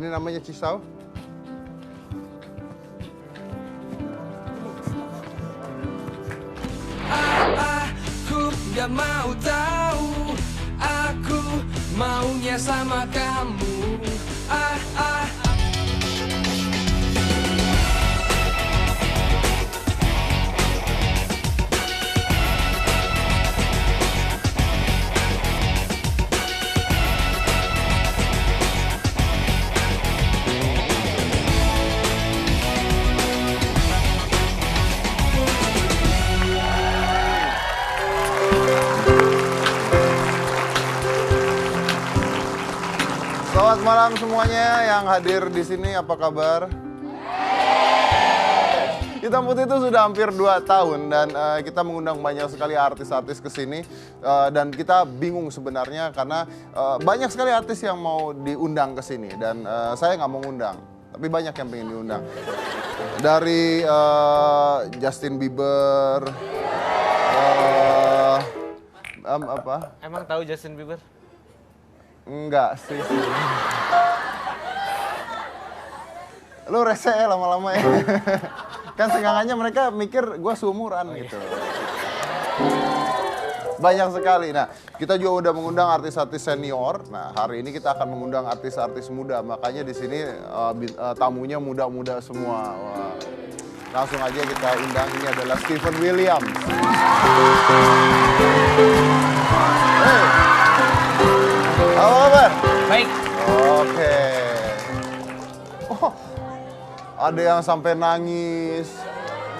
Ini namanya Cisau. Aku gak mau tahu, aku maunya sama kamu. Selamat malam semuanya yang hadir di sini, apa kabar? Hitam Putih itu sudah hampir 2 tahun dan kita mengundang banyak sekali artis-artis ke sini dan kita bingung sebenarnya karena banyak sekali artis yang mau diundang ke sini dan saya nggak mau ngundang, tapi banyak yang pengen diundang. Dari Justin Bieber, apa? Emang tahu Justin Bieber? Enggak sih. Lu rese ya lama-lama ya. Kan senggangannya mereka mikir gue seumuran gitu. Banyak sekali. Nah, kita juga udah mengundang artis-artis senior. Nah, hari ini kita akan mengundang artis-artis muda. Makanya di sini tamunya muda-muda semua. Wah. Langsung aja kita undang, ini adalah Steven Williams. Hey. Apa kabar? Baik. Oke. Oh, ada yang sampai nangis.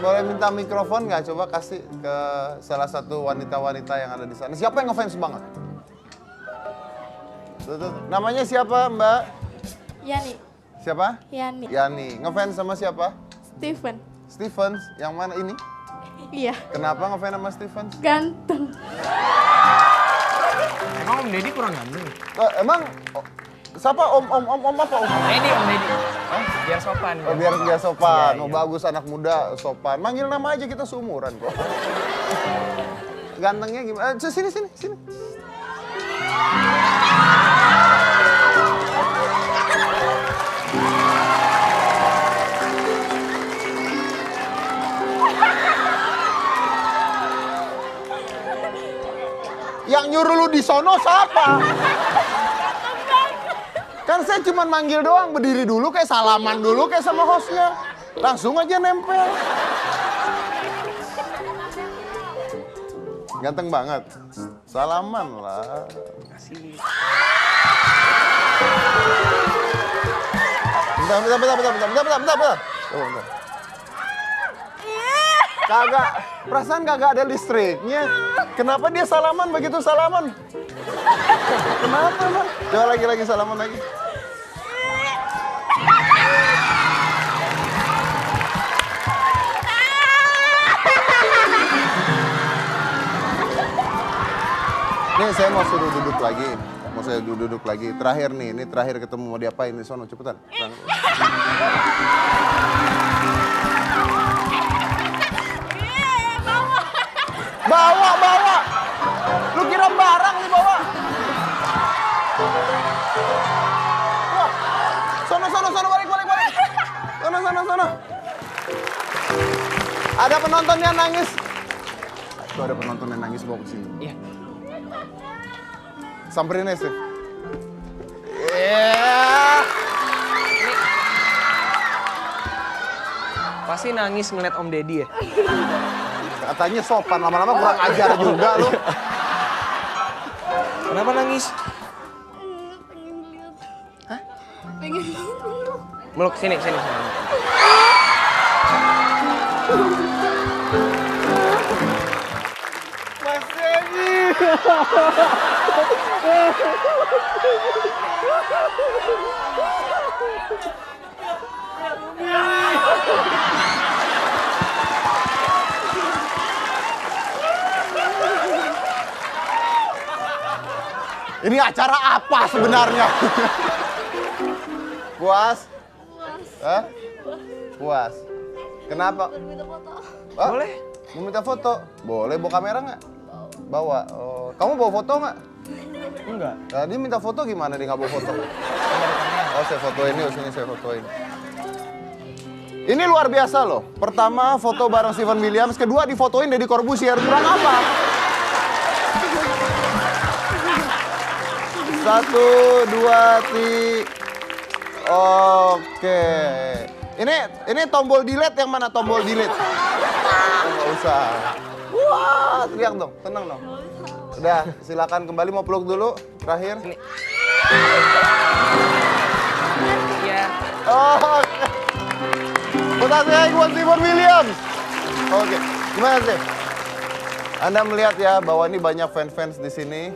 Boleh minta mikrofon nggak? Coba kasih ke salah satu wanita-wanita yang ada di sana. Siapa yang ngefans banget? Tuh. Namanya siapa, Mbak? Yani. Siapa? Yani. Yani. Ngefans sama siapa? Steven. Steven. Yang mana ini? Iya. Kenapa ngefans sama Steven? Ganteng. Emang Om Deddy kurang ganteng? Emang siapa om apa om? Om Deddy. Biar sopan. Oh, biar sopan. Iya, Mau iya. bagus anak muda sopan. Manggil nama aja, kita seumuran kok. Gantengnya gimana? Sini. Yang nyuruh lu di sono siapa? Kan saya cuma manggil doang, berdiri dulu kayak salaman dulu kayak sama hostnya. Langsung aja nempel. Ganteng banget. Salaman lah. Kasih. Bentar. Kagak, perasaan kagak ada listriknya. Kenapa dia salaman begitu salaman? Kenapa, Bang? Coba lagi salaman lagi. Nih saya mau suruh duduk lagi. Duduk lagi. Terakhir nih, ini terakhir ketemu mau diapain di sono, cepetan. Bawa. Lu kira barang nih bawa. Wah. Sono balik. Sono. Ada penonton yang nangis. Tuh ada penonton yang nangis bawa ke sini. Iya. Samperin aja, Steve. Yeah. Pasti nangis ngeliat Om Deddy ya? Katanya sopan, lama-lama kurang ajar juga lu. Kenapa nangis? Pengen lihat. Meluk sini. Mas Denny. Ini acara apa sebenarnya? Puas? Hah? Puas. Kenapa? Hah? Boleh. Mau minta foto? Boleh, bawa kamera nggak? Bawa. Oh. Kamu bawa foto nggak? Enggak. Tadi minta foto gimana dia nggak bawa foto? Ada kamera. Oh, saya fotoin nih, sini saya fotoin. Ini luar biasa loh. Pertama foto bareng Steven Williams, kedua difotoin Deddy Corbuzier. Kurang apa? 1, 2, 3. Oke. Ini tombol delete yang mana tombol delete? Nggak usah. Wah, teriak dong, tenang dong. Udah, silakan kembali, mau peluk dulu. Terakhir. Iya. Oke. Fotonya buat Steven Williams. Oke, gimana sih? Anda melihat ya bahwa ini banyak fans-fans di sini.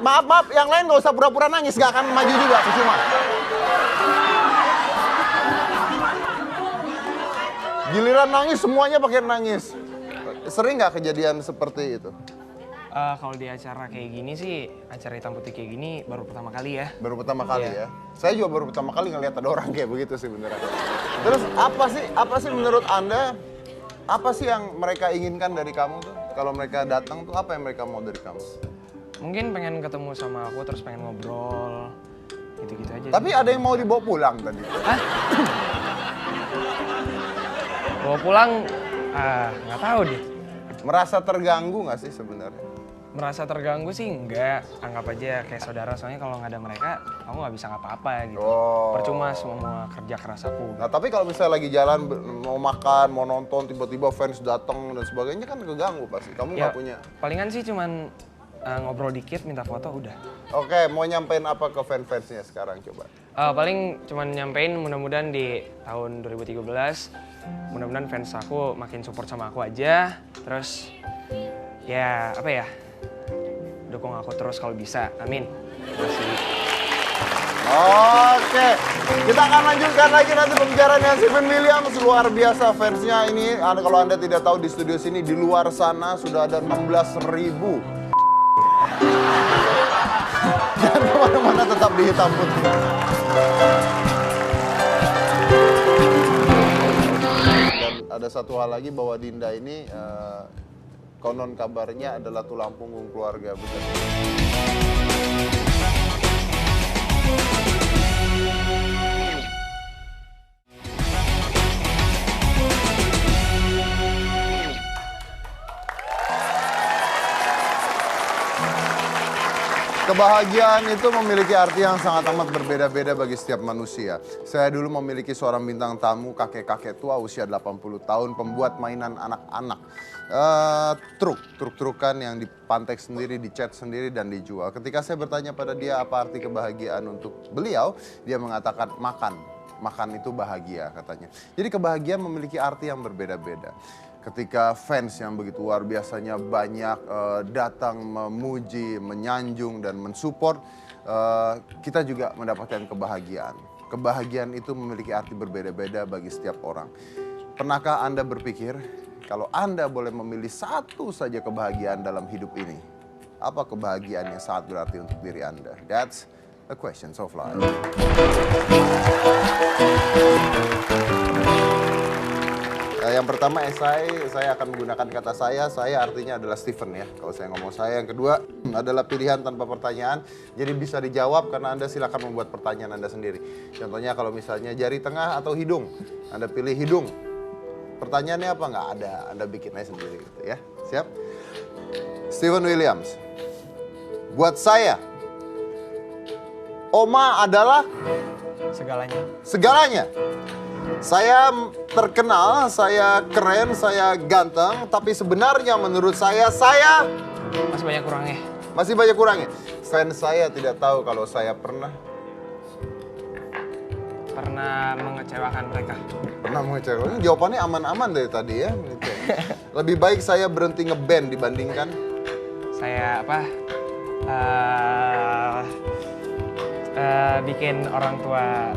Maaf, yang lain nggak usah pura-pura nangis, nggak akan maju juga, percuma. Giliran nangis, semuanya pakai nangis. Sering nggak kejadian seperti itu? Kalau di acara kayak gini sih, acara hitam putih kayak gini baru pertama kali ya. Baru pertama kali Iya. ya. Saya juga baru pertama kali ngelihat ada orang kayak begitu sih beneran. Terus apa sih menurut Anda, apa sih yang mereka inginkan dari kamu tuh? Kalau mereka datang tuh apa yang mereka mau dari kamu? Mungkin pengen ketemu sama aku, terus pengen ngobrol, gitu-gitu aja. Tapi ada yang mau dibawa pulang tadi. Hah? Bawa pulang, nggak tahu deh. Merasa terganggu nggak sih sebenarnya? Merasa terganggu sih enggak, anggap aja kayak saudara, soalnya kalau nggak ada mereka, aku nggak bisa ngapa-apa gitu. Oh. Percuma semua kerja keras aku. Nah tapi kalau misalnya lagi jalan mau makan, mau nonton, tiba-tiba fans datang dan sebagainya kan keganggu pasti. Kamu nggak punya. Palingan sih cuman ngobrol dikit, minta foto, udah. Oke, mau nyampein apa ke fans-fansnya sekarang coba? Paling cuman nyampein mudah-mudahan di tahun 2013, mudah-mudahan fans aku makin support sama aku aja. Terus ya apa ya, dukung aku terus kalau bisa, amin. Terima kasih. Oke, kita akan lanjutkan lagi nanti pembicaraan dengan Steven Williams. Luar biasa fansnya ini. Kalau Anda tidak tahu di studio sini, di luar sana sudah ada 16.000. Jangan kemana-mana, tetap di Hitam Putih. Dan ada satu hal lagi bahwa Dinda ini konon kabarnya adalah tulang punggung keluarga, betul? Kebahagiaan itu memiliki arti yang sangat amat berbeda-beda bagi setiap manusia. Saya dulu memiliki seorang bintang tamu, kakek-kakek tua usia 80 tahun, pembuat mainan anak-anak. Truk-trukan yang dipantek sendiri, dicat sendiri, dan dijual. Ketika saya bertanya pada dia apa arti kebahagiaan untuk beliau, dia mengatakan makan. Makan itu bahagia, katanya. Jadi kebahagiaan memiliki arti yang berbeda-beda. Ketika fans yang begitu luar biasanya banyak datang memuji, menyanjung, dan mensupport, kita juga mendapatkan kebahagiaan. Kebahagiaan itu memiliki arti berbeda-beda bagi setiap orang. Pernahkah Anda berpikir, kalau Anda boleh memilih satu saja kebahagiaan dalam hidup ini, apa kebahagiaan yang sangat berarti untuk diri Anda? That's a question of life. Yang pertama saya akan menggunakan kata saya artinya adalah Steven ya. Kalau saya ngomong saya, yang kedua adalah pilihan tanpa pertanyaan. Jadi bisa dijawab karena Anda silakan membuat pertanyaan Anda sendiri. Contohnya kalau misalnya jari tengah atau hidung, Anda pilih hidung. Pertanyaannya apa? Nggak ada, Anda bikin aja sendiri gitu ya. Siap? Steven Williams. Buat saya, Oma adalah Segalanya. segalanya. Saya terkenal, saya keren, saya ganteng, tapi sebenarnya menurut saya Masih banyak kurangnya. masih banyak kurangnya. Fans saya tidak tahu kalau saya pernah Mengecewakan mereka. mengecewakan. Jawabannya aman-aman dari tadi ya. Lebih baik saya berhenti ngeband dibandingkan Saya bikin orang tua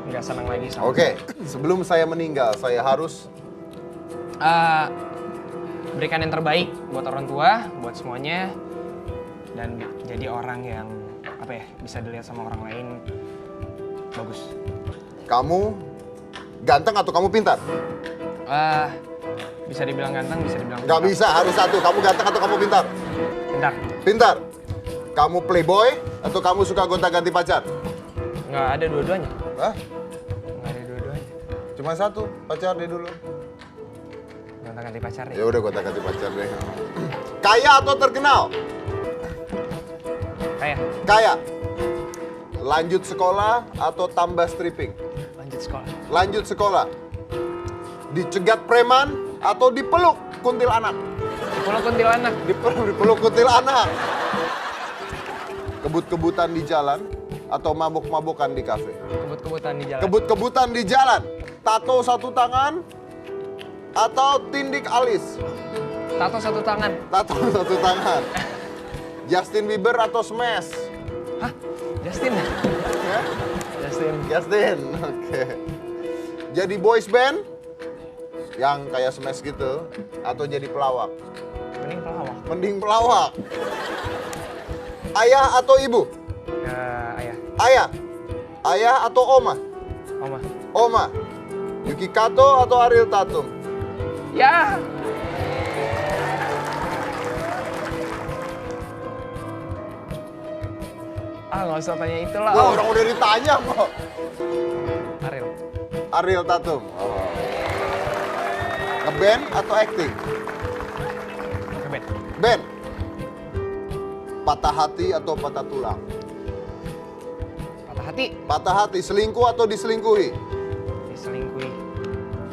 nggak senang lagi sama. Oke, sebelum saya meninggal, saya harus Berikan yang terbaik buat orang tua, buat semuanya, dan jadi orang yang bisa dilihat sama orang lain bagus. Kamu ganteng atau kamu pintar? Bisa dibilang ganteng, bisa dibilang Gak pintar. bisa, harus satu. Kamu ganteng atau kamu pintar? Pintar. Pintar. Kamu playboy atau kamu suka gonta-ganti pacar? Nggak ada dua-duanya. Hah? Nggak ada dua-duanya. Cuma satu, pacar deh dulu. Ganti pacar nih. Ya udah gue ganti pacar deh. Kaya atau terkenal? Kayak Kaya. Lanjut sekolah atau tambah stripping? lanjut sekolah. Lanjut sekolah. Dicegat preman atau dipeluk kuntilanak? Dipeluk kuntilanak. Dipeluk kuntilanak. Kebut-kebutan di jalan atau mabuk-mabukan di kafe? Kebut-kebutan di jalan. Kebut-kebutan di jalan. Tato satu tangan atau tindik alis? Tato satu tangan. Tato satu tangan. Justin Bieber atau Smash? Hah? Justin? Ya? Justin. Oke. Jadi boys band yang kayak Smash gitu atau jadi pelawak? Mending pelawak. Mending pelawak. Ayah atau ibu? Ayah. Ayah. Ayah atau oma? Oma. Oma. Yuki Kato atau Ariel Tatum? Ya. Nggak usah tanya itu lah. Wah, orang udah ditanya kok. Ariel. Ariel Tatum. Oh. Ngeband atau acting? Kebet. Band. Patah hati atau patah tulang? Patah hati. Patah hati, selingkuh atau diselingkuhi? Diselingkuhi.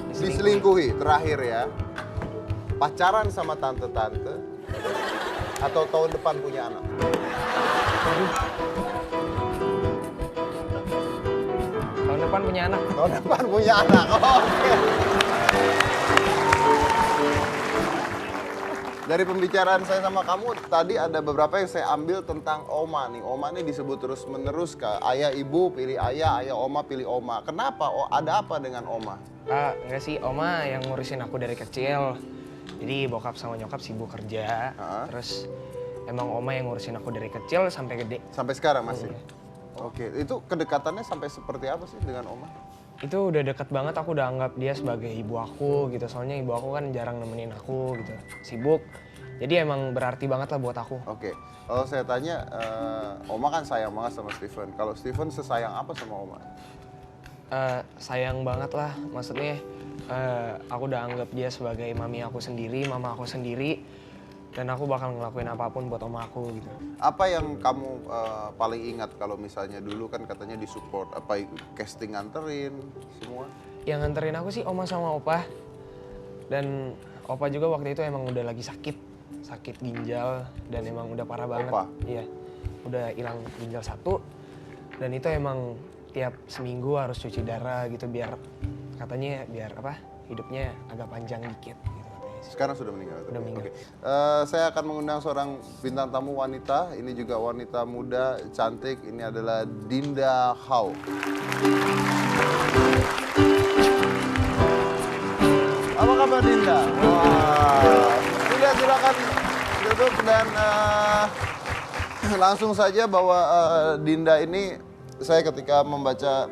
Diselingkuhi, terakhir ya. Pacaran sama tante-tante atau tahun depan punya anak? Tahun depan punya anak. Tahun depan punya anak, oke. Dari pembicaraan saya sama kamu, tadi ada beberapa yang saya ambil tentang oma nih. Oma nih disebut terus-menerus ke ayah ibu, pilih ayah oma pilih oma. Kenapa? Oh, ada apa dengan oma? Enggak sih, oma yang ngurusin aku dari kecil. Jadi bokap sama nyokap sibuk kerja. Terus emang oma yang ngurusin aku dari kecil sampai gede. Sampai sekarang masih? Oke, itu kedekatannya sampai seperti apa sih dengan oma? Itu udah deket banget, aku udah anggap dia sebagai ibu aku gitu. Soalnya ibu aku kan jarang nemenin aku gitu, sibuk. Jadi emang berarti banget lah buat aku. Oke, kalau saya tanya, oma kan sayang banget sama Steven. Kalau Steven sesayang apa sama oma? Sayang banget lah, maksudnya aku udah anggap dia sebagai mami aku sendiri, mama aku sendiri. Dan aku bakal ngelakuin apapun buat oma aku gitu. Apa yang kamu paling ingat kalau misalnya dulu kan katanya disupport, apa casting nganterin semua? Yang nganterin aku sih oma sama opa. Dan opa juga waktu itu emang udah lagi sakit ginjal dan emang udah parah banget. Opa? Iya, udah hilang ginjal satu. Dan itu emang tiap seminggu harus cuci darah gitu biar katanya biar apa hidupnya agak panjang dikit. Sekarang sudah meninggal. Udah meninggal. Oke. Saya akan mengundang seorang bintang tamu wanita. Ini juga wanita muda, cantik. Ini adalah Dinda Hau. Apa kabar Dinda? Wah. Dinda silakan duduk dan langsung saja bahwa Dinda ini saya ketika membaca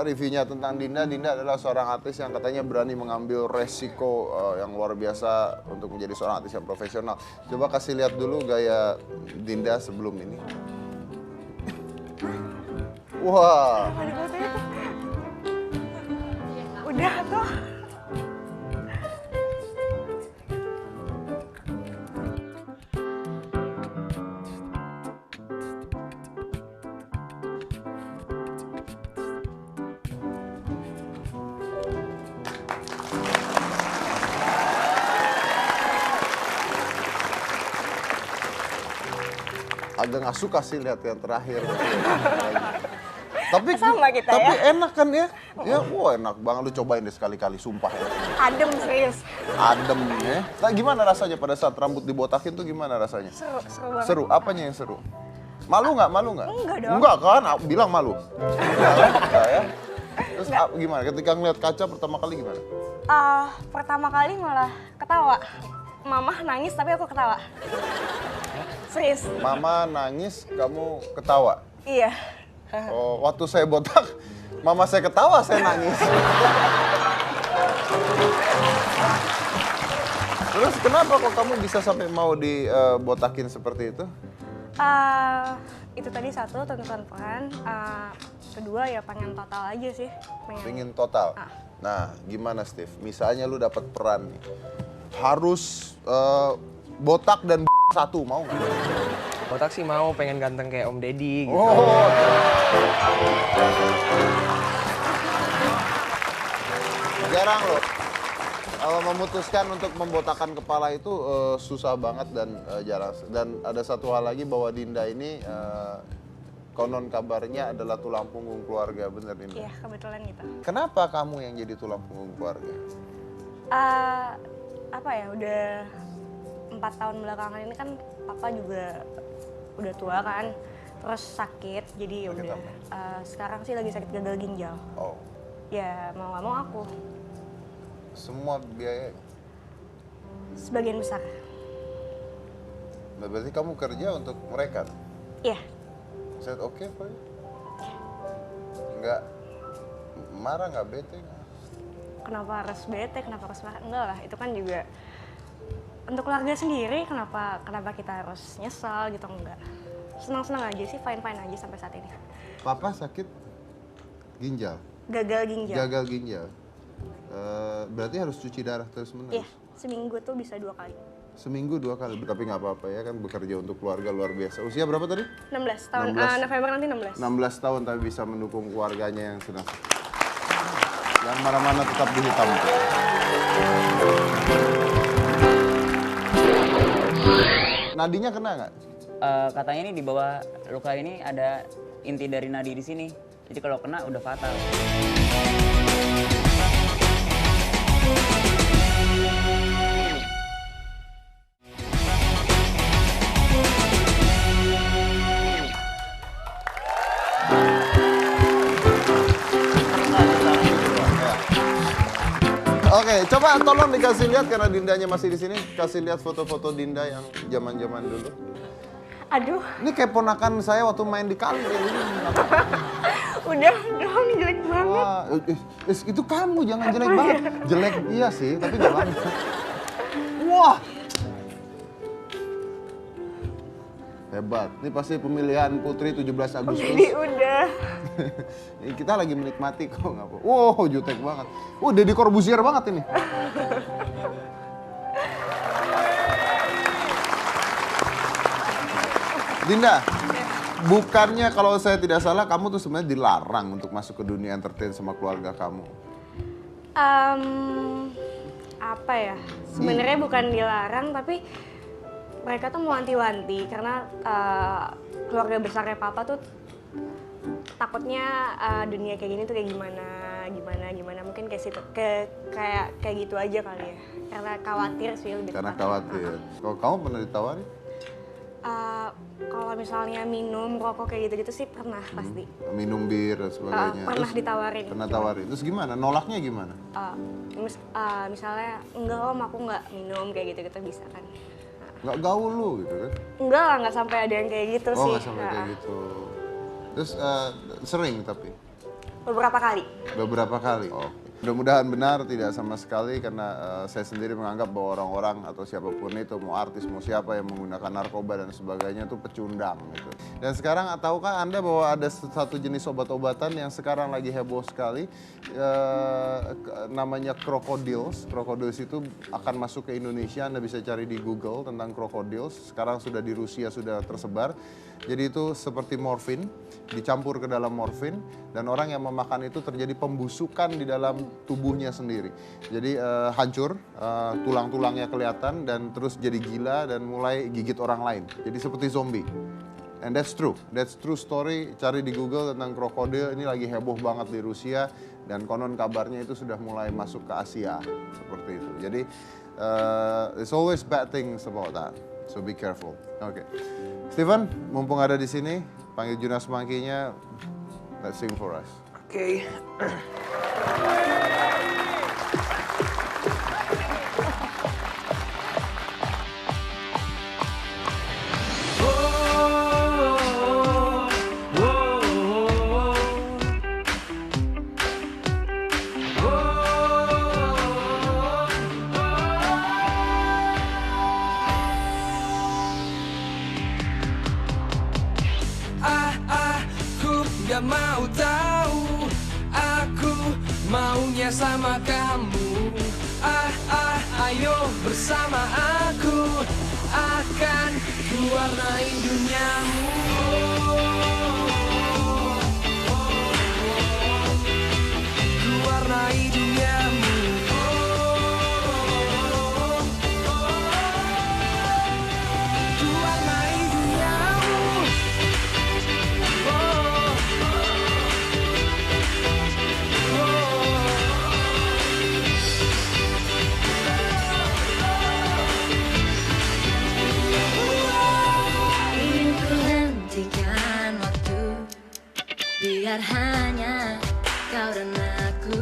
reviewnya tentang Dinda adalah seorang artis yang katanya berani mengambil resiko yang luar biasa untuk menjadi seorang artis yang profesional. Coba kasih lihat dulu gaya Dinda sebelum ini. Wah. Udah tuh. Agak nggak suka sih lihat yang terakhir. Tapi Sama kita tapi ya. enak kan ya? Ya, wah enak banget, lu cobain deh sekali-kali, sumpah ya. Adem serius. Adem ya. Nah, gimana rasanya pada saat rambut dibotakin tuh gimana rasanya? Seru banget. Seru, apanya yang seru? Malu nggak? Enggak dong. Enggak kan? Aku bilang malu. Enggak kan? Enggak ya? Terus gimana? Ketika ngeliat kaca pertama kali gimana? Pertama kali malah ketawa. Mama nangis tapi aku ketawa. Serius. Mama nangis, kamu ketawa? Iya. Oh, waktu saya botak, mama saya ketawa, saya nangis. Terus kenapa kok kamu bisa sampai mau dibotakin seperti itu? Itu tadi satu, tuntutan peran. Kedua ya pengen total aja sih. Pengen total. Nah, gimana Steve? Misalnya lu dapat peran nih, harus botak dan satu, mau nggak? Botak sih mau, pengen ganteng kayak Om Deddy gitu. Oh. Jarang loh. Kalau memutuskan untuk membotakan kepala itu susah banget dan jarang. Dan ada satu hal lagi bahwa Dinda ini konon kabarnya adalah tulang punggung keluarga, bener Dinda? Iya, kebetulan gitu. Kenapa kamu yang jadi tulang punggung keluarga? Apa ya, udah 4 tahun belakangan ini kan papa juga udah tua kan, terus sakit, jadi ya Sakit udah. Sekarang sih lagi sakit gagal ginjal. Oh, Ya mau nggak mau aku, semua biaya. sebagian besar. Berarti kamu kerja untuk mereka? Iya, Said oke for you? Nggak marah, nggak bete? kenapa harus bete, kenapa harus marah? Enggak lah, itu kan juga untuk keluarga sendiri, kenapa kita harus nyesal gitu, enggak. Senang-senang aja sih, fine-fine aja sampai saat ini. Papa sakit ginjal, Gagal ginjal. gagal ginjal. Berarti harus cuci darah terus menerus. Iya, seminggu tuh bisa 2 kali. Seminggu 2 kali, tapi nggak apa-apa ya kan, bekerja untuk keluarga luar biasa. Usia berapa tadi? 16 tahun, 16. November nanti 16. 16 tahun tapi bisa mendukung keluarganya yang sedang sakit. Yang mana-mana tetap dihitam. Nadinya kena nggak? Katanya ini di bawah luka ini ada inti dari nadi di sini. Jadi kalau kena udah fatal. Oke, coba tolong dikasih lihat karena Dindanya masih di sini. Kasih lihat foto-foto Dinda yang zaman-zaman dulu. Aduh, Ini kayak ponakan saya waktu main di kali ya. udah dong, jelek banget. Wah, itu kamu jangan jelek banget. Jelek iya sih, tapi nggak banget. Wah, hebat. Ini pasti pemilihan putri 17 Agustus. Jadi udah. Kita lagi menikmati kok nggak apa. Wow, jutek banget. Wah, Deddy Corbuzier banget ini. Dinda, bukannya kalau saya tidak salah kamu tuh sebenarnya dilarang untuk masuk ke dunia entertain sama keluarga kamu. Apa ya? Sebenarnya bukan dilarang, tapi mereka tuh mewanti-wanti karena keluarga besarnya papa tuh takutnya dunia kayak gini tuh kayak gimana mungkin kayak situ kayak gitu aja kali ya, karena khawatir sih lebih Karena tepatnya. khawatir. Kalau kamu pernah ditawari? Kalau misalnya minum rokok kayak gitu-gitu sih pernah pasti. Minum bir dan sebagainya. Pernah Terus ditawarin. Pernah tawarin. Terus gimana? Nolaknya gimana? Misalnya enggak om, aku nggak minum kayak gitu-gitu bisa kan? Nggak gaul lu gitu kan? Enggak lah, nggak sampai ada yang kayak gitu Oh sih. nggak sampai kayak gitu. Terus sering tapi? Beberapa kali. Beberapa kali. Oh. Mudah-mudahan benar tidak sama sekali karena saya sendiri menganggap bahwa orang-orang atau siapapun itu mau artis mau siapa yang menggunakan narkoba dan sebagainya itu pecundang gitu. Dan sekarang tahukah Anda bahwa ada satu jenis obat-obatan yang sekarang lagi heboh sekali namanya crocodiles. Crocodiles itu akan masuk ke Indonesia, Anda bisa cari di Google tentang crocodiles. Sekarang sudah di Rusia sudah tersebar. Jadi itu seperti morfin, dicampur ke dalam morfin dan orang yang memakan itu terjadi pembusukan di dalam tubuhnya sendiri. Jadi hancur, tulang-tulangnya kelihatan dan terus jadi gila dan mulai gigit orang lain. Jadi seperti zombie. And that's true story. Cari di Google tentang krokodil, ini lagi heboh banget di Rusia dan konon kabarnya itu sudah mulai masuk ke Asia seperti itu. Jadi there's always bad things about that. So be careful. Oke. Steven, mumpung ada di sini, panggil Junas Monkey-nya. Let's sing for us. Oke. gak mau tahu. Aku maunya sama kamu. Ayo bersama aku, akan ku warnai duniamu. Ku warnai duniamu. Ku warnai duniamu. Ingin ku hentikan waktu, biar hanya kau dan aku.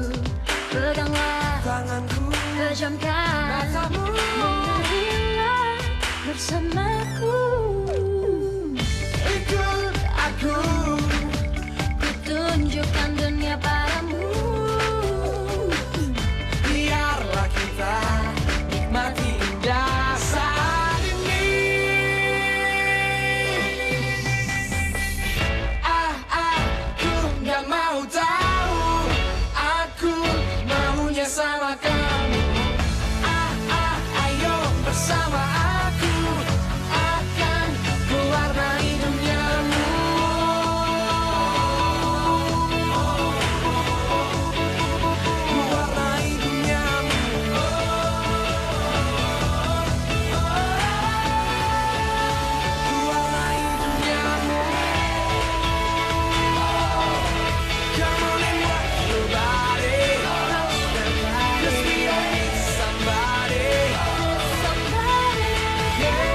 Peganglah Tanganku, pejamkan matamu. menarilah bersamaku. Ikut aku. Ku tunjukkan dunia padamu. Biarlah kita nikmati indah saat ini. Aku gak mau tahu. Aku maunya sama kamu. Ayo bersama aku, akan ku warnai duniamu. Ku warnai duniamu. Ku warnai duniamu. Come on and rock your body. 'Cause we all need somebody. Yeah,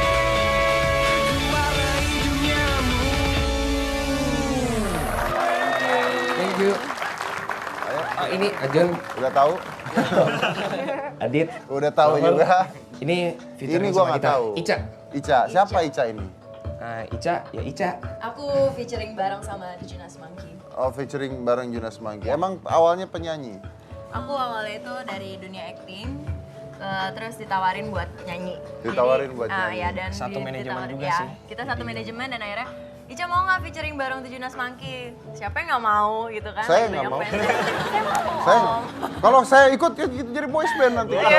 ku warnai duniamu. Thank you. Oh, ini Ajun, Udah tahu? Adit. Udah tahu juga. Ini featuring Ini gua sama nggak kita. tahu. Ica. Ica, siapa Ica ini? Ica, ya Ica. Aku featuring bareng sama The Jonas Monkey. Oh, featuring bareng Jonas Monkey. Emang awalnya penyanyi? Aku awalnya itu dari dunia acting, terus ditawarin buat nyanyi. Ditawarin buat nyanyi. Ya, dan Satu manajemen juga ya, sih. kita satu manajemen dan akhirnya Ica mau nggak featuring bareng The Jonas Monkey? Siapa yang nggak mau gitu kan? Saya Lagi nggak banyak mau. fans. Saya mau. Saya kalau saya ikut kita jadi boys band nanti. Ntar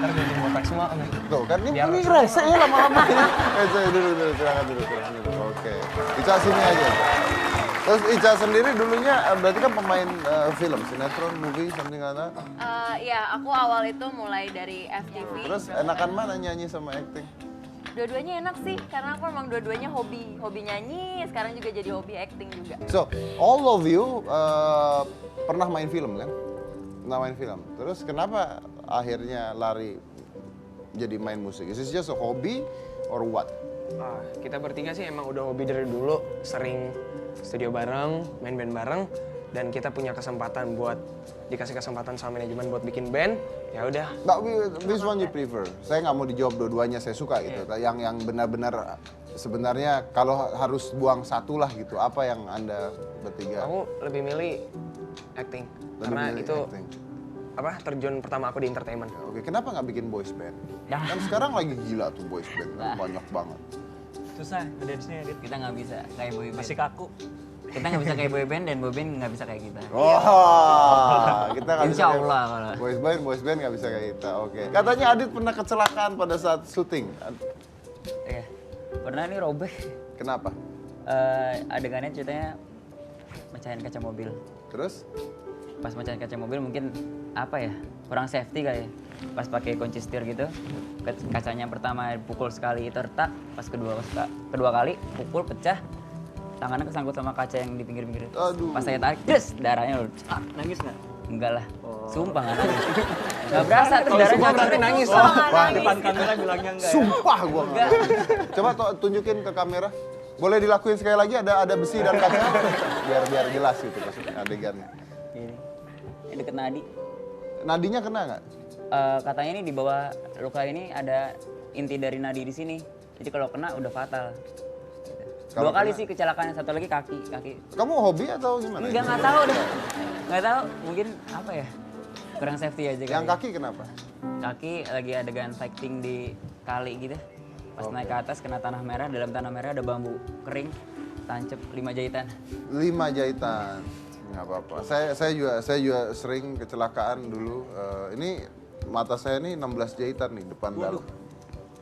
jadi botak semua. Tuh kan ini Biar- rese ya lama-lama. Saya dulu silakan dulu. Oke. Ica sini aja. Terus Ica sendiri dulunya berarti kan pemain film, sinetron, movie, something like that. Ya, aku awal itu mulai dari FTV. Terus enakan mana nyanyi sama acting? Dua-duanya enak sih, karena aku emang dua-duanya hobi nyanyi, sekarang juga jadi hobi acting juga. So, all of you pernah main film kan? Pernah main film. Terus kenapa akhirnya lari jadi main musik? Is it just a hobby or what? Kita bertiga sih emang udah hobi dari dulu, sering studio bareng, main band bareng, dan kita punya kesempatan buat dikasih kesempatan sama manajemen buat bikin band, ya udah. But which one you prefer? Saya nggak mau dijawab dua-duanya, saya suka gitu. Yang benar-benar sebenarnya kalau harus buang satu lah gitu, apa yang Anda bertiga? Aku lebih milih acting, Lebih karena milih itu acting. terjun pertama aku di entertainment. Oke, kenapa nggak bikin boys band? Kan sekarang lagi gila tuh boys band, kan banyak banget. Susah, ada di sini Adit. Kita nggak bisa kayak boy band. Masih kaku. Kita nggak bisa kayak boy band dan boy band nggak bisa kayak kita. Kita nggak bisa Insya kayak- Allah kalau. boys band nggak bisa kayak kita. Oke. Katanya Adit pernah kecelakaan pada saat syuting. Iya. Pernah nih robek. Kenapa? Adegannya ceritanya mecahin kaca mobil. Terus? Pas mecahin kaca mobil mungkin apa ya, kurang safety kali ya. Pas pakai kunci setir gitu, kacanya pertama pukul sekali itu retak, pas kedua kali pukul pecah, tangannya kesangkut sama kaca yang di pinggir-pinggir itu. Aduh. Pas saya tarik, des, darahnya loh. Nangis nggak? Enggak lah, sumpah nggak nangis. Nggak berasa tuh darahnya. Sumpah berarti nangis. Depan kamera bilangnya enggak ya? Sumpah gua nggak. Coba tunjukin ke kamera. Boleh dilakuin sekali lagi, ada besi dan kaca biar jelas gitu maksudnya adegannya. Ini deket nadi. Nadinya kena nggak? Katanya ini di bawah luka ini ada inti dari nadi di sini. Jadi kalau kena udah fatal. Kalau Dua kali kena- sih kecelakaan, satu lagi kaki. Kamu hobi atau gimana? Nggak tahu deh. Nggak tahu, mungkin apa ya? Kurang safety aja Yang kali. kaki kenapa? Kaki lagi adegan fighting di kali gitu. Pas naik ke atas kena tanah merah, dalam tanah merah ada bambu kering. tancep 5 jahitan. 5 jahitan. Nggak apa-apa. Saya juga sering kecelakaan dulu. Ini mata saya nih 16 jahitan nih depan dalam.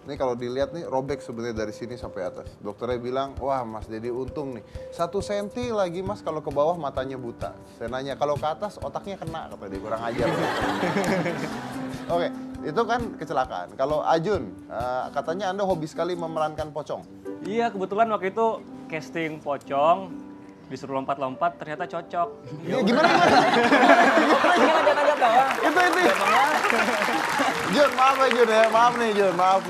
Ini kalau dilihat nih robek sebenarnya dari sini sampai atas. Dokternya bilang, wah Mas Dedi untung nih. 1 senti lagi Mas kalau ke bawah matanya buta. Saya nanya, kalau ke atas otaknya kena, kata dia, kurang ajar. Oke, itu kan kecelakaan. Kalau Ajun, katanya Anda hobi sekali memerankan pocong. Iya, kebetulan waktu itu casting pocong, disuruh lompat-lompat, ternyata cocok. Ya, gimana? Itu. Jun, maaf ya Jun ya, maaf nih Jun, maaf.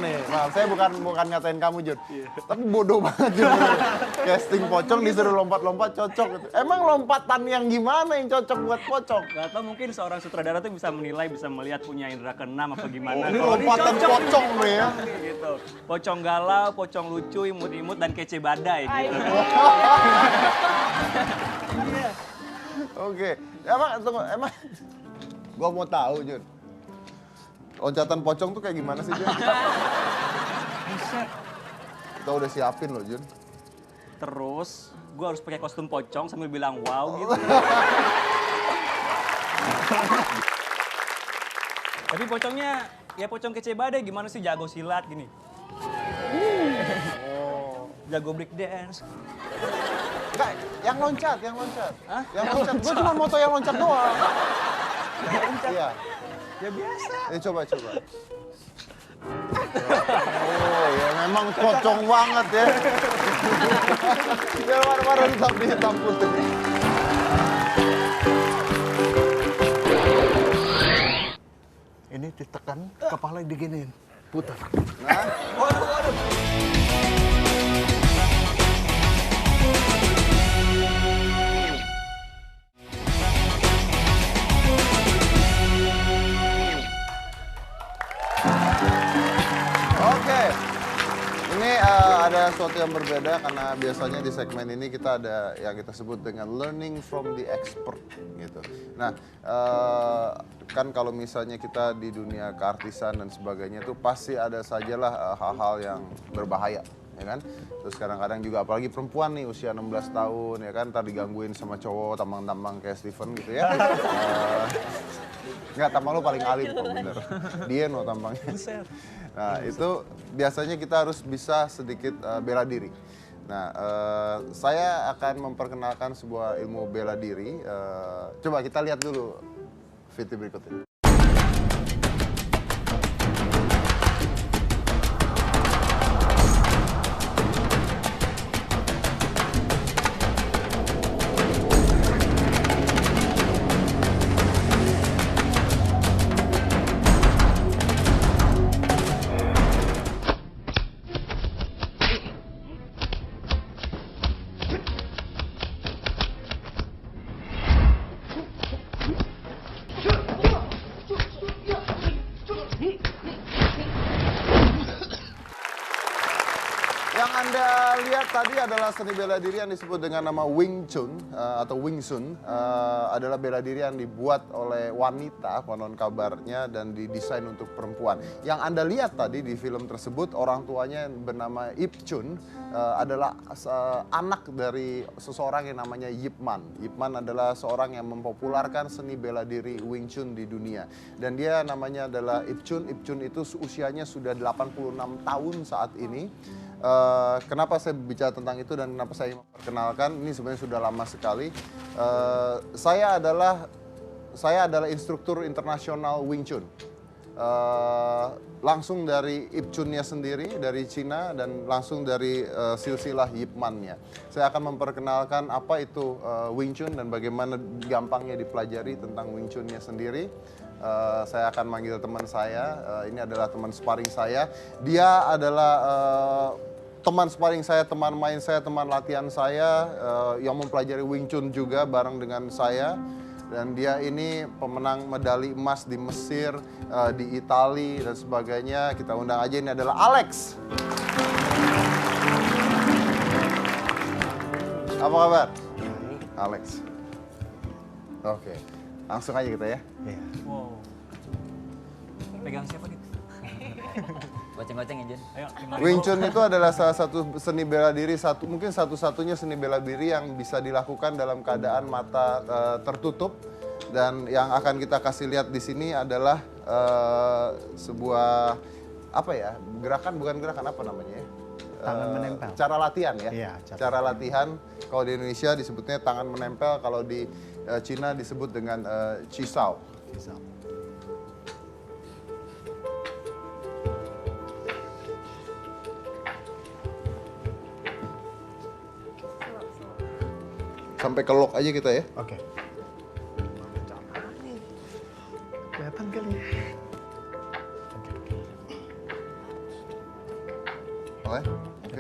Saya bukan ngatain kamu Jun, tapi bodoh banget Jun. Casting pocong disuruh lompat-lompat cocok. Emang lompatan yang gimana yang cocok buat pocong? Gak tau, mungkin seorang sutradara tuh bisa menilai, bisa melihat punya indera keenam apa gimana. Ini Kalau ini lompatan cocok pocong nih ya. gitu. Pocong galau, pocong lucu, imut-imut, dan kece badai gitu. Oke, emang gua mau tahu Jun. Loncatan pocong tuh kayak gimana sih Jun? Kita udah siapin loh Jun. Terus, gue harus pakai kostum pocong sambil bilang wow gitu. Tapi pocongnya, ya pocong kece badai, gimana sih, jago silat gini. Jago break dance. Enggak, yang loncat. Hah? Yang loncat. Gua cuma moto yang loncat doang. Iya. Ya biasa. Coba. Oh ya memang pocong banget ya. Biar warna-warna hitam putih. Ini ditekan, kepala diginiin, putar. Oke, ini ada sesuatu yang berbeda karena biasanya di segmen ini kita ada yang kita sebut dengan learning from the expert gitu. Nah, kan kalau misalnya kita di dunia keartisan dan sebagainya itu pasti ada sajalah hal-hal yang berbahaya, ya kan? Terus kadang-kadang juga apalagi perempuan nih usia 16 tahun ya kan, ntar digangguin sama cowok tambang-tambang kayak Steven gitu ya. Enggak, tampang lu paling alim kok bener. Dia no tampangnya. Nah itu biasanya kita harus bisa sedikit bela diri. Nah saya akan memperkenalkan sebuah ilmu bela diri. Coba kita lihat dulu video berikut ini. Yang Anda lihat tadi adalah seni bela diri yang disebut dengan nama Wing Chun atau Wing Chun. Adalah bela diri yang dibuat oleh wanita, konon kabarnya, dan didesain untuk perempuan. Yang Anda lihat tadi di film tersebut, orang tuanya yang bernama Ip Chun adalah anak dari seseorang yang namanya Yip Man. Yip Man adalah seorang yang mempopulerkan seni bela diri Wing Chun di dunia. Dan dia namanya adalah Ip Chun. Ip Chun itu usianya sudah 86 tahun saat ini. Kenapa saya bicara tentang itu dan kenapa saya memperkenalkan, ini sebenarnya sudah lama sekali. Saya adalah instruktur internasional Wing Chun. Langsung dari Ip Chunnya sendiri, dari Cina, dan langsung dari silsilah Yip Man-nya. Saya akan memperkenalkan apa itu Wing Chun dan bagaimana gampangnya dipelajari tentang Wing Chunnya sendiri. Saya akan manggil teman saya, ini adalah teman sparring saya. Dia adalah teman sparring saya, teman main saya, teman latihan saya yang mempelajari Wing Chun juga bareng dengan saya. Dan dia ini pemenang medali emas di Mesir, di Italia dan sebagainya. Kita undang aja, ini adalah Alex. Apa kabar? Alex. Oke, langsung aja kita ya. Wow. Pegang siapa gitu? Goceng-goceng ya, Jun. Ayo, Wing Chun itu adalah salah satu seni bela diri, mungkin satu-satunya seni bela diri yang bisa dilakukan dalam keadaan mata tertutup. Dan yang akan kita kasih lihat di sini adalah sebuah apa ya, bukan gerakan apa namanya ya? Tangan menempel. Cara latihan ya. Iya, cara latihan. Kalau di Indonesia disebutnya tangan menempel, kalau di Cina disebut dengan Qisao. Bisa. Sampai ke lock aja kita ya. Oke. Kelihatan kali. Boleh? Oke.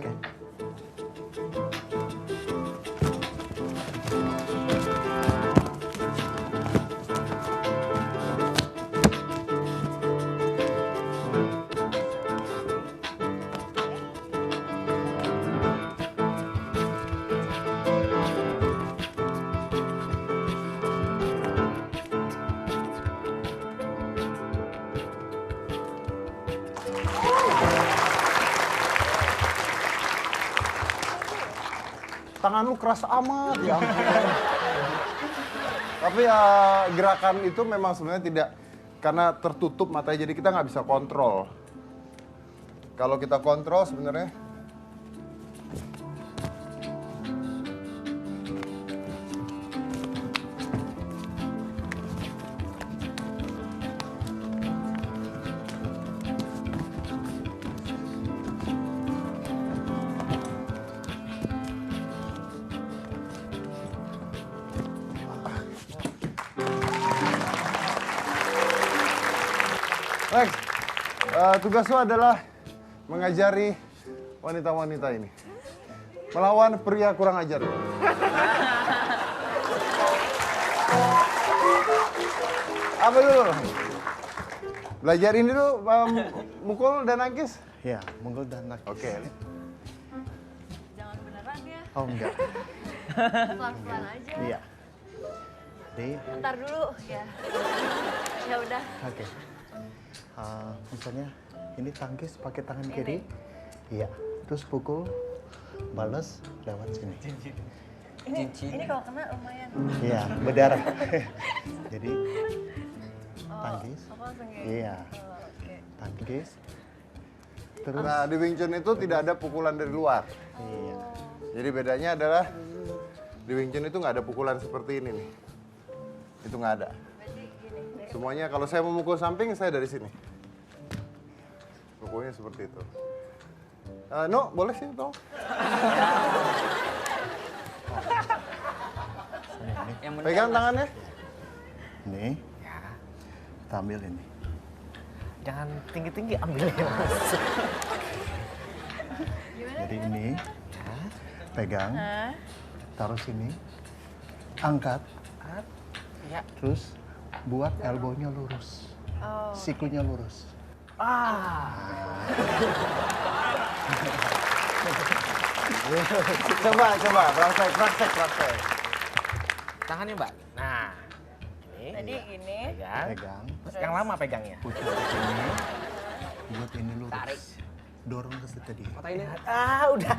Tangan lu keras amat ya. Tapi gerakan itu memang sebenarnya tidak, karena tertutup matanya, jadi kita nggak bisa kontrol. Kalau kita kontrol sebenarnya Lex, tugas lo adalah mengajari wanita-wanita ini melawan pria kurang ajar. Apa dulu? Belajar ini dulu, mukul dan nangkis? Ya, mukul dan nangkis. Oke. Jangan beneran ya, Oh enggak. pelan-pelan aja. Iya. Jadi, Ntar dulu ya. Ya udah. oke. Misalnya ini tangkis pakai tangan kiri. Iya. Terus pukul, balas lewat sini. Ini kalau kena lumayan. Iya, berdarah. Jadi tangkis. Aku langsung kayak. Iya. Oke. Tangkis. Terus Nah, di Wing Chun itu tidak ada pukulan dari luar. iya. Jadi bedanya adalah di Wing Chun itu nggak ada pukulan seperti ini nih. Itu nggak ada. Semuanya kalau saya mau mukul samping, saya dari sini. Pukulnya seperti itu. No, boleh sih tolong. Yang bener, Pegang Mas. tangannya. Ini. Kita ambil ini. Jangan tinggi-tinggi ambilnya Mas. Jadi ini. Pegang. Taruh sini. Angkat. Ya. Terus buat elbownya lurus. Sikunya lurus. Coba, praktek. Tangannya Mbak. Nah, ini Tadi gini. pegang. Pegang. Yang lama pegangnya. Putar ke sini. Buat ini lurus. Tarik. Dorong ke situ tadi. Udah.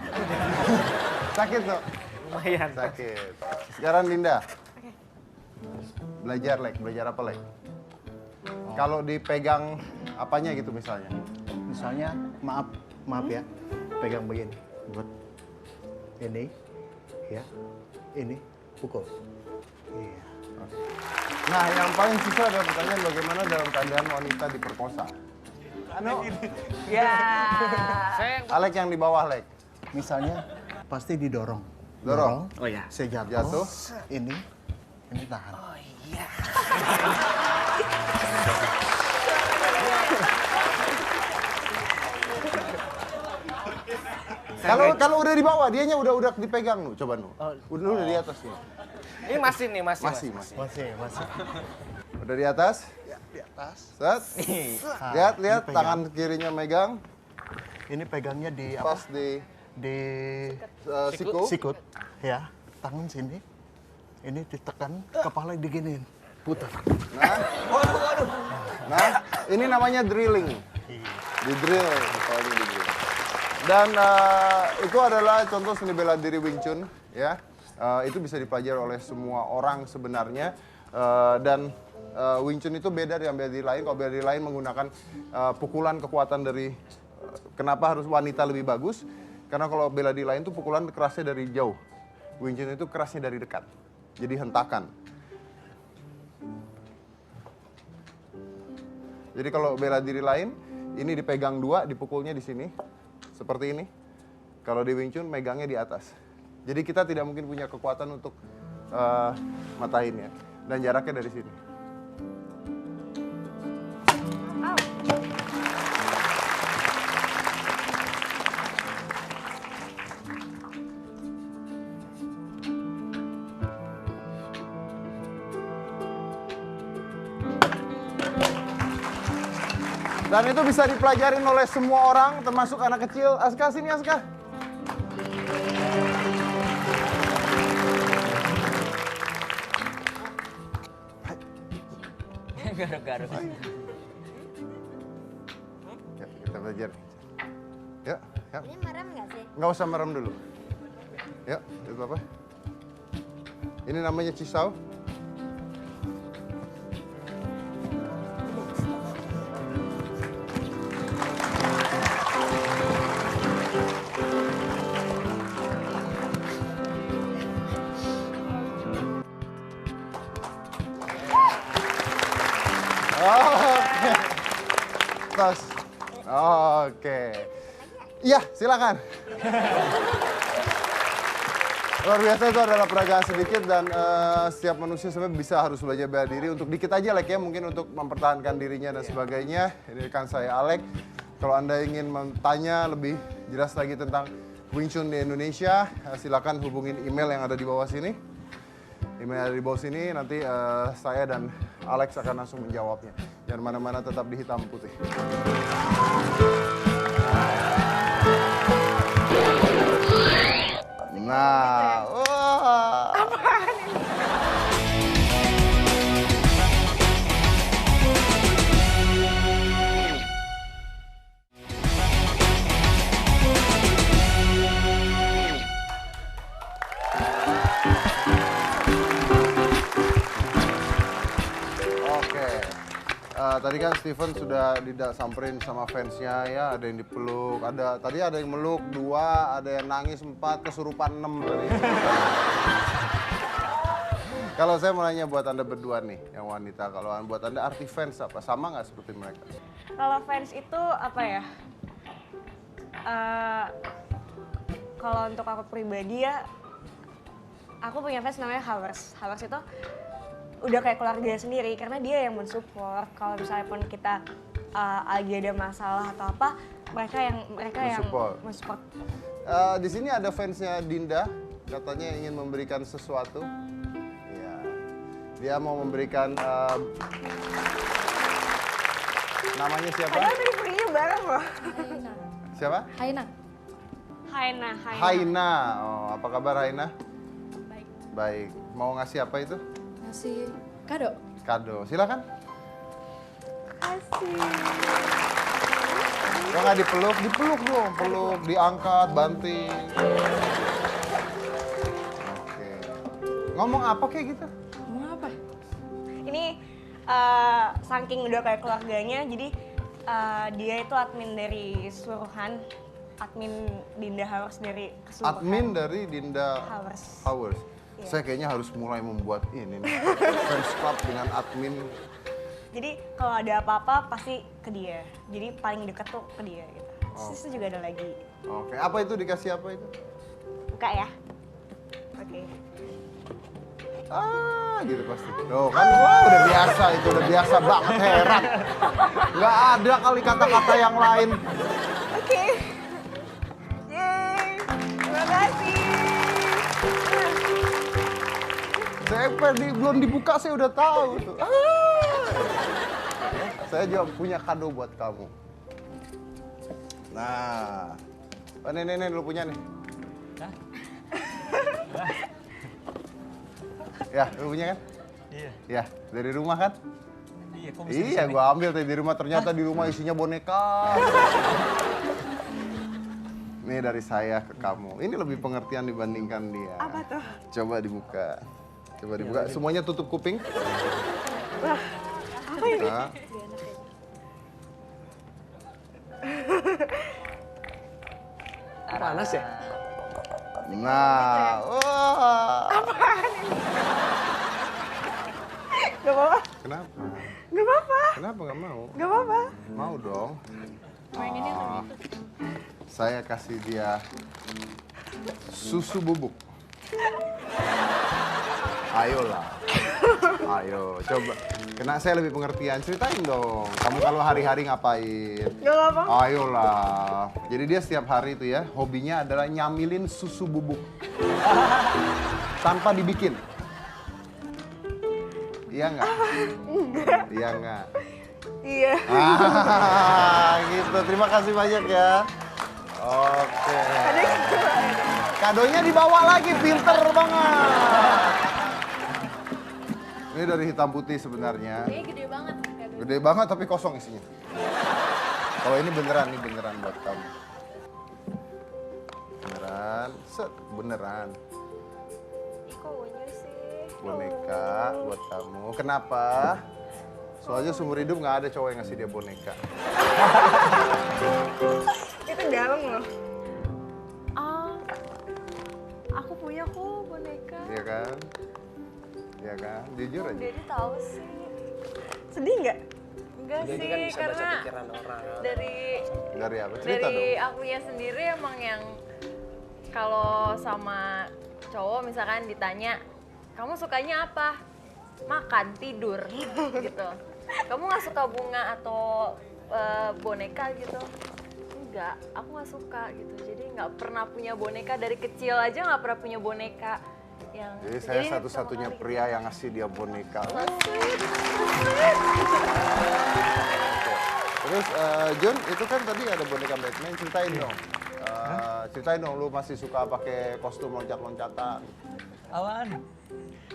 Sakit tuh. Lumayan. Sakit. Sekarang Linda. Belajar apa Lek? Kalau dipegang apanya gitu misalnya? Misalnya, maaf ya. Pegang begini. Buat ini. Ya. Ini. Pukul. Iya. Nah, yang paling susah adalah pertanyaan bagaimana dalam keadaan wanita diperkosa. Ya. Saya Alek yang di bawah, Lek. Misalnya, pasti didorong. Dorong. Oh ya. Saya Jatuh. Ini tahan. Oh iya. Kalau udah di bawah, dianya udah dipegang nu, coba nu. Udah di atas nih. Ini masih nih, masih. Masih. Masih. Udah di atas? Ya, di atas. Set. Nih. Lihat, ini pegang. tangan kirinya megang Ini pegangnya di apa? pas di Di siku. sikut. Ya. Tangan sini. Ini ditekan, kepala diginiin. Putar. Nah, ini namanya drilling. Di drill. Gitu. Dan itu adalah contoh seni bela diri Wing Chun, ya. Itu bisa dipelajari oleh semua orang sebenarnya. Dan Wing Chun itu beda dengan bela diri lain. Kalau bela diri lain menggunakan pukulan kekuatan dari, kenapa harus wanita lebih bagus? Karena kalau bela diri lain itu pukulan kerasnya dari jauh. Wing Chun itu kerasnya dari dekat. Jadi hentakan. Jadi kalau bela diri lain, ini dipegang dua, dipukulnya di sini. Seperti ini. Kalau di Wing Chun, megangnya di atas. Jadi kita tidak mungkin punya kekuatan untuk matahinnya. Dan jaraknya dari sini. Dan itu bisa dipelajarin oleh semua orang, termasuk anak kecil. Aska, sini Aska. Garuk-garuk. Ya, kita belajar. Ya, ya. Ini merem nggak sih? Nggak usah merem dulu. Ya, itu apa? Ini namanya cisau. Oke. Tos. Oke. Iya, silakan. Luar biasa, itu adalah peragaan sedikit dan setiap manusia sebenarnya bisa harus belajar bela diri. Untuk dikit aja like ya, mungkin untuk mempertahankan dirinya dan sebagainya. Ini rekan saya Alek. Kalau Anda ingin bertanya lebih jelas lagi tentang Wing Chun di Indonesia, silakan hubungin email yang ada di bawah sini. Email yang ada di bawah sini, nanti saya dan Alex akan langsung menjawabnya. Jangan mana-mana, tetap di Hitam Putih. Nah, wah. Apaan ini? Tadi kan Steven sudah disamperin sama fansnya ya, ada yang dipeluk, tadi ada yang meluk 2, ada yang nangis 4, kesurupan 6 tadi. Kalau saya mau nanya buat Anda berdua nih, yang wanita, kalau buat Anda arti fans apa? Sama nggak seperti mereka? Kalau fans itu apa ya? Kalau untuk aku pribadi ya, aku punya fans namanya Howers. Howers itu udah kayak keluarga sendiri karena dia yang mensupport. Kalau misalnya pun kita lagi ada masalah atau apa, mereka yang mensupport. Di sini ada fansnya Dinda, katanya ingin memberikan sesuatu. Ya, dia mau memberikan namanya siapa? Padahal tadi perginya bareng loh. Siapa? Haina. Haina. Haina. Oh, apa kabar Haina? Baik. Baik. Mau ngasih apa itu? Ngasih kado. Kado. Silakan. Kasih. Kalau nggak dipeluk dong. Peluk, diangkat, banting. Oke. Ngomong apa kayak gitu? Ngomong apa? Ini saking udah kayak keluarganya, jadi dia itu admin dari Suruhan, admin Dinda Howers dari keseluruhan. Admin dari Dinda Howers. Iya. Saya kayaknya harus mulai membuat ini nih, fans club dengan admin. Jadi kalau ada apa-apa pasti ke dia. Jadi paling deket tuh ke dia gitu. Terus itu juga ada lagi. Oke, apa itu dikasih apa itu? Buka ya. Oke. Gitu pasti. Tuh kan wah, udah biasa itu, udah biasa banget, heran. Nggak ada kali kata-kata yang lain. Oke. Yeay. Terima kasih. Saya belum dibuka, saya udah tahu tuh. Saya juga punya kado buat kamu. Nah, nih, lu punya nih. Ya, lu punya kan? Iya. Ya, dari rumah kan? Iya, kok bisa Iya, gua ambil tadi di rumah, ternyata di rumah isinya boneka. Nih dari saya ke kamu. Ini lebih pengertian dibandingkan dia. Apa tuh? Coba dibuka. Coba dibuka. Semuanya tutup kuping. Wah, apa ini? Nah. Panas ya? Nah, wah. Gak apa-apa, Kenapa? gak apa-apa, Kenapa nggak mau? gak apa-apa. Mau dong. Saya kasih dia susu bubuk. Ayolah. Ayo, coba. Kena saya lebih pengertian. Ceritain dong. Kamu kalau hari-hari ngapain? Gak apa-apa. Ayolah. Jadi dia setiap hari itu ya, hobinya adalah nyamilin susu bubuk. Tanpa dibikin. Iya nggak? Iya nggak? Iya. Gitu. Terima kasih banyak ya. Oke. Kadonya dibawa lagi, pinter banget. Ini dari hitam putih sebenarnya. Kayaknya gede banget kado. Gede banget tapi kosong isinya. Kalau ini beneran buat kamu. Beneran, set, beneran. Ih, kok unyu sih? Boneka buat kamu. Kenapa? Soalnya seumur hidup nggak ada cowok yang ngasih dia boneka. Itu dalam loh. Ah, aku punya kok boneka. Iya kan? Iya kan? Jujur aja. Jadi tahu sih. Sedih nggak? Enggak Jadi sih, kan bisa baca karena pikiran orang. Dari apa? Cerita dari dong. akunya sendiri emang yang kalau sama cowok misalkan ditanya, kamu sukanya apa? Makan, tidur, gitu. Kamu nggak suka bunga atau boneka gitu? Enggak, aku nggak suka gitu. Jadi nggak pernah punya boneka dari kecil aja nggak pernah punya boneka yang. Jadi saya ini satu-satunya pertama kali. pria yang ngasih dia boneka. Terus Jun, itu kan tadi ada boneka Batman, ceritain dong. Ceritain dong, lu masih suka pakai kostum loncat-loncatan. Awan.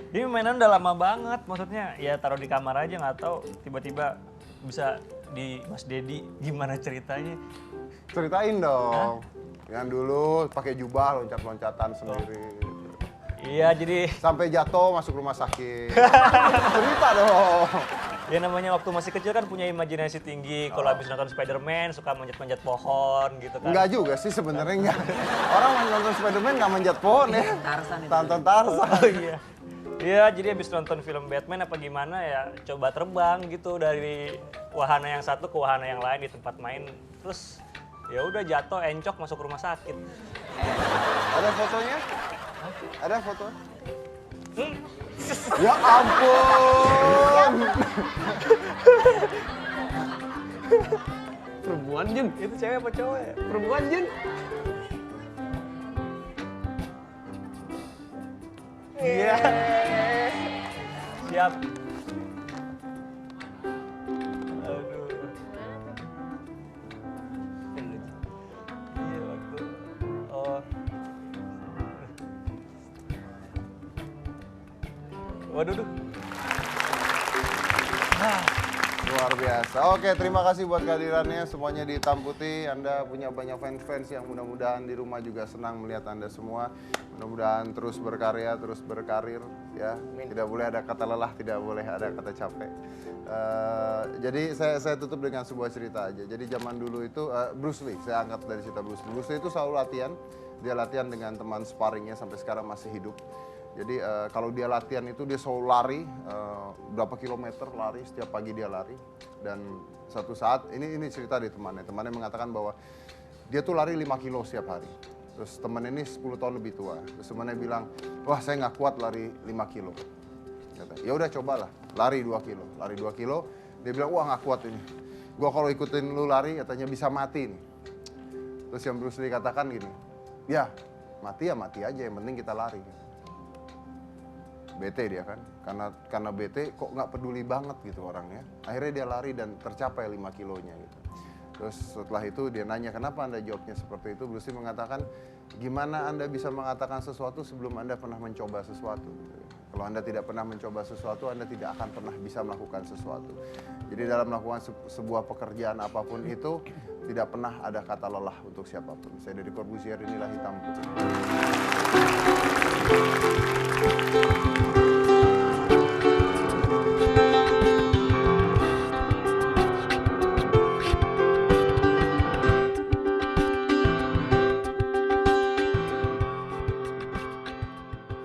Ini mainan udah lama banget, maksudnya ya taruh di kamar aja nggak tahu tiba-tiba bisa di Mas Dedi gimana ceritanya? Ceritain dong. Yang dulu pakai jubah loncat-loncatan sendiri. Iya jadi Sampai jatuh masuk rumah sakit. Cerita dong. ya namanya waktu masih kecil kan punya imajinasi tinggi. Kalau habis nonton Spider-Man suka manjat-manjat pohon gitu kan. Enggak juga sih sebenarnya enggak. Orang yang nonton Spider-Man nggak manjat pohon ya. Tarzan itu. Tonton Tarzan. Oh iya. Iya, jadi habis nonton film Batman apa gimana ya coba terbang gitu dari wahana yang satu ke wahana yang lain di tempat main. Terus ya udah jatuh encok masuk rumah sakit. Ada fotonya? Ada foto? Ya ampun. Perempuan Jun. Itu cewek apa cowok ya? Perempuan Jun. Iya. Siap. Aduh. Iya waktu. Oh. Waduh. Luar biasa. Oke, terima kasih buat kehadirannya semuanya di Hitam Putih. Anda punya banyak fans-fans yang mudah-mudahan di rumah juga senang melihat Anda semua. Mudah-mudahan terus berkarya, terus berkarir ya. Tidak boleh ada kata lelah, tidak boleh ada kata capek. Jadi saya tutup dengan sebuah cerita aja. Jadi zaman dulu itu Bruce Lee, saya angkat dari cerita Bruce Lee. Bruce Lee itu selalu latihan. Dia latihan dengan teman sparringnya sampai sekarang masih hidup. Jadi kalau dia latihan itu dia selalu lari berapa kilometer lari, setiap pagi dia lari. Dan satu saat ini cerita dari temannya mengatakan bahwa dia tuh lari 5 kilo setiap hari. Terus teman ini 10 tahun lebih tua. Terus temannya bilang, wah saya nggak kuat lari 5 kilo. Ya udah cobalah, lari 2 kilo. Lari 2 kilo, dia bilang, wah nggak kuat ini. Gua kalau ikutin lu lari katanya bisa mati nih. Terus yang Bruce Lee katakan gini, ya mati aja, yang penting kita lari. Bete dia kan, karena bete kok nggak peduli banget gitu orangnya. Akhirnya dia lari dan tercapai 5 kilonya gitu. Terus setelah itu dia nanya, kenapa Anda jawabnya seperti itu? Bruce Lee mengatakan, gimana Anda bisa mengatakan sesuatu sebelum Anda pernah mencoba sesuatu? Kalau Anda tidak pernah mencoba sesuatu, Anda tidak akan pernah bisa melakukan sesuatu. Jadi dalam melakukan sebuah pekerjaan apapun itu, tidak pernah ada kata lelah untuk siapapun. Saya Deddy Corbuzier, inilah Hitam Putih.